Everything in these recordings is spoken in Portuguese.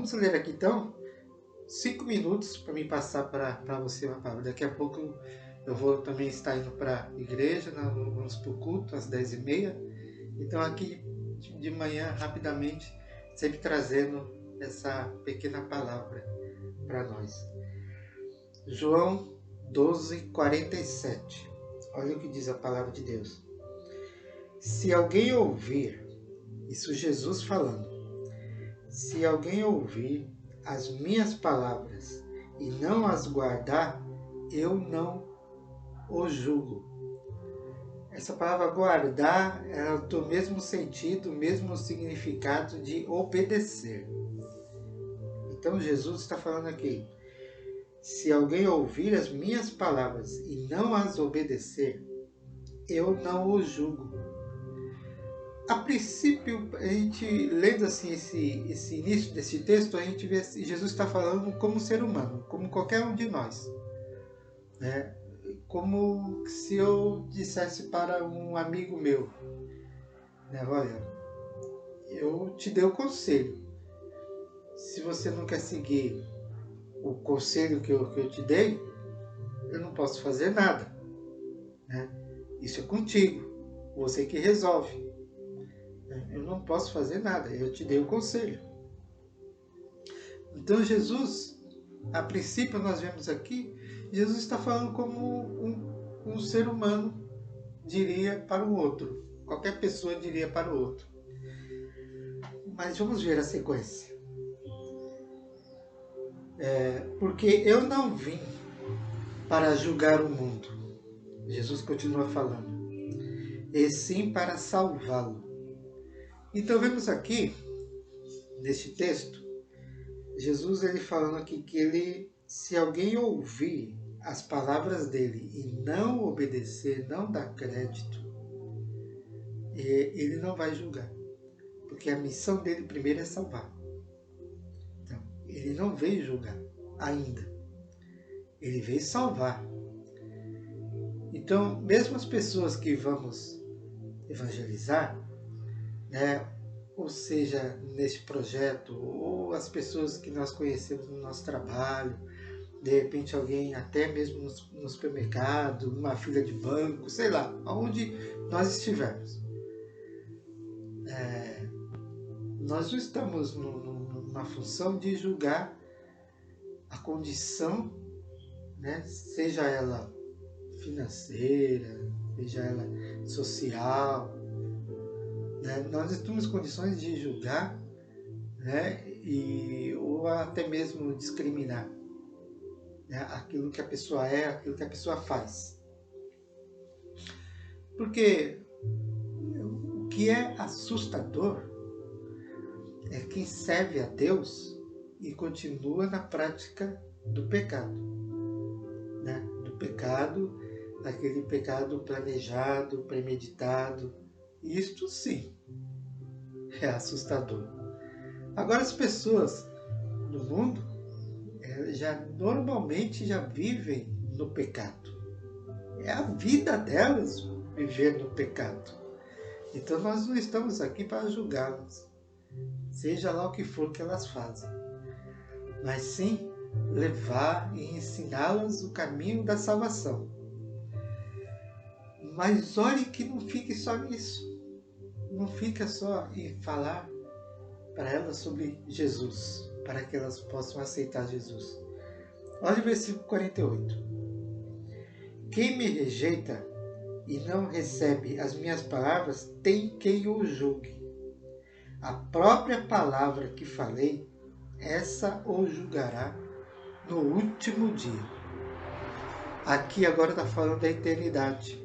Vamos ler aqui então 5 minutos para me passar para você uma palavra. Daqui a pouco eu vou também estar indo para a igreja, vamos para o culto às 10h30. Então aqui de manhã, rapidamente, sempre trazendo essa pequena palavra para nós. João 12:47. Olha o que diz a palavra de Deus. Se alguém ouvir, isso Jesus falando, se alguém ouvir as minhas palavras e não as guardar, eu não o julgo. Essa palavra guardar é do mesmo sentido, mesmo significado de obedecer. Então Jesus está falando aqui, se alguém ouvir as minhas palavras e não as obedecer, eu não o julgo. A princípio, a gente lendo assim esse início desse texto, a gente vê que Jesus está falando como ser humano, como qualquer um de nós, né? Como se eu dissesse para um amigo meu, né? Olha, eu te dei o conselho. Se você não quer seguir o conselho que eu te dei, eu não posso fazer nada, né? Isso é contigo, você que resolve. Eu não posso fazer nada, eu te dei o conselho. Então Jesus, a princípio nós vemos aqui, Jesus está falando como um ser humano diria para o outro. Qualquer pessoa diria para o outro. Mas vamos ver a sequência. Porque eu não vim para julgar o mundo. Jesus continua falando. E sim para salvá-lo. Então vemos aqui, neste texto, Jesus ele falando aqui que se alguém ouvir as palavras dele e não obedecer, não dar crédito, ele não vai julgar. Porque a missão dele primeiro é salvar. Então, ele não veio julgar ainda. Ele veio salvar. Então, mesmo as pessoas que vamos evangelizar, né, ou seja, neste projeto, ou as pessoas que nós conhecemos no nosso trabalho, de repente alguém até mesmo no supermercado, numa fila de banco, sei lá, aonde nós estivermos. Nós não estamos numa função de julgar a condição, né, seja ela financeira, seja ela social, né? Nós estamos em condições de julgar, né, ou até mesmo discriminar, né, aquilo que a pessoa é, aquilo que a pessoa faz. Porque o que é assustador é quem serve a Deus e continua na prática do pecado, né? Do pecado, aquele pecado planejado, premeditado. Isto sim é assustador. Agora as pessoas no mundo já normalmente já vivem no pecado. É a vida delas viver no pecado. Então nós não estamos aqui para julgá-las, seja lá o que for que elas fazem, mas sim levar e ensiná-las o caminho da salvação. Mas olhe que não fique só nisso. Não fica só em falar para elas sobre Jesus, para que elas possam aceitar Jesus. Olha o versículo 48. Quem me rejeita e não recebe as minhas palavras, tem quem o julgue. A própria palavra que falei, essa o julgará no último dia. Aqui agora está falando da eternidade.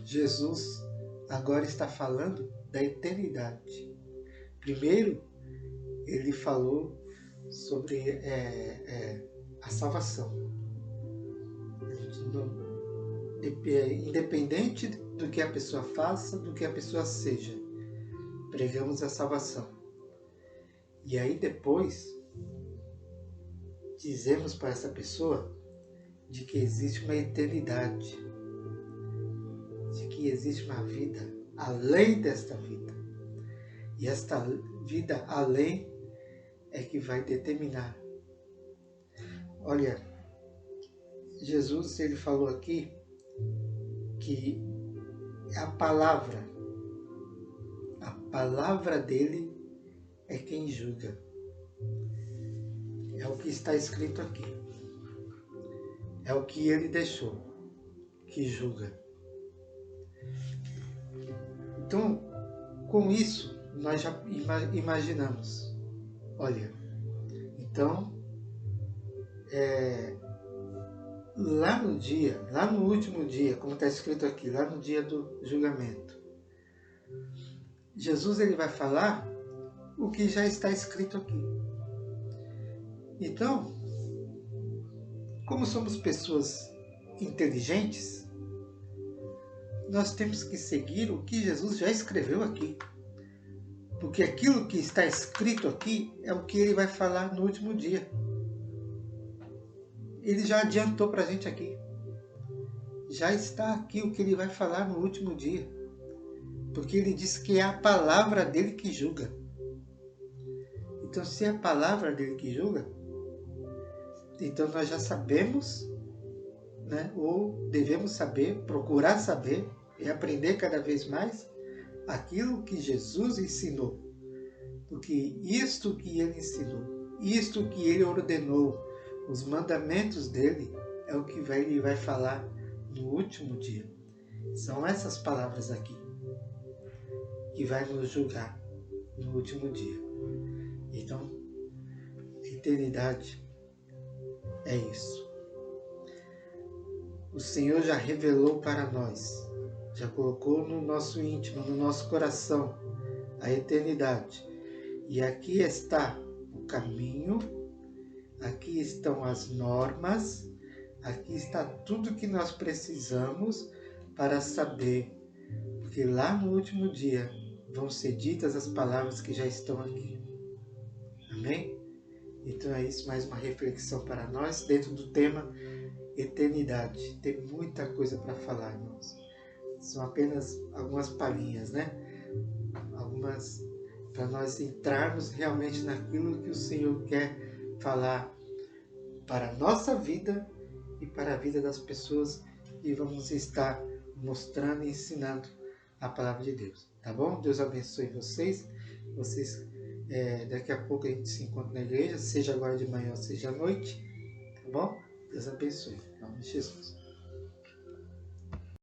Jesus agora está falando da eternidade. Primeiro, ele falou sobre a salvação. Independente do que a pessoa faça, do que a pessoa seja, pregamos a salvação. E aí depois, dizemos para essa pessoa de que existe uma eternidade, de que existe uma vida além desta vida. E esta vida além é que vai determinar. Olha, Jesus ele falou aqui que a palavra dele é quem julga. É o que está escrito aqui. É o que ele deixou, que julga. Então, com isso, nós já imaginamos. Olha, então, lá no último dia, como está escrito aqui, lá no dia do julgamento, Jesus ele vai falar o que já está escrito aqui. Então, como somos pessoas inteligentes, nós temos que seguir o que Jesus já escreveu aqui. Porque aquilo que está escrito aqui é o que ele vai falar no último dia. Ele já adiantou para a gente aqui. Já está aqui o que ele vai falar no último dia. Porque ele diz que é a palavra dele que julga. Então, se é a palavra dele que julga, então nós já sabemos, né, ou devemos saber, procurar saber e aprender cada vez mais aquilo que Jesus ensinou. Porque isto que ele ensinou, isto que ele ordenou, os mandamentos dele, é o que ele vai falar no último dia. São essas palavras aqui que vai nos julgar no último dia. Então, eternidade é isso. O Senhor já revelou para nós, já colocou no nosso íntimo, no nosso coração, a eternidade. E aqui está o caminho, aqui estão as normas, aqui está tudo que nós precisamos para saber, porque lá no último dia vão ser ditas as palavras que já estão aqui. Amém? Então é isso, mais uma reflexão para nós dentro do tema eternidade. Tem muita coisa para falar, irmãos. São apenas algumas palhinhas, né? Algumas para nós entrarmos realmente naquilo que o Senhor quer falar para a nossa vida e para a vida das pessoas que vamos estar mostrando e ensinando a palavra de Deus. Tá bom? Deus abençoe vocês. Daqui a pouco a gente se encontra na igreja, seja agora de manhã ou seja à noite. Tá bom? Deus abençoe. Em nome de Jesus.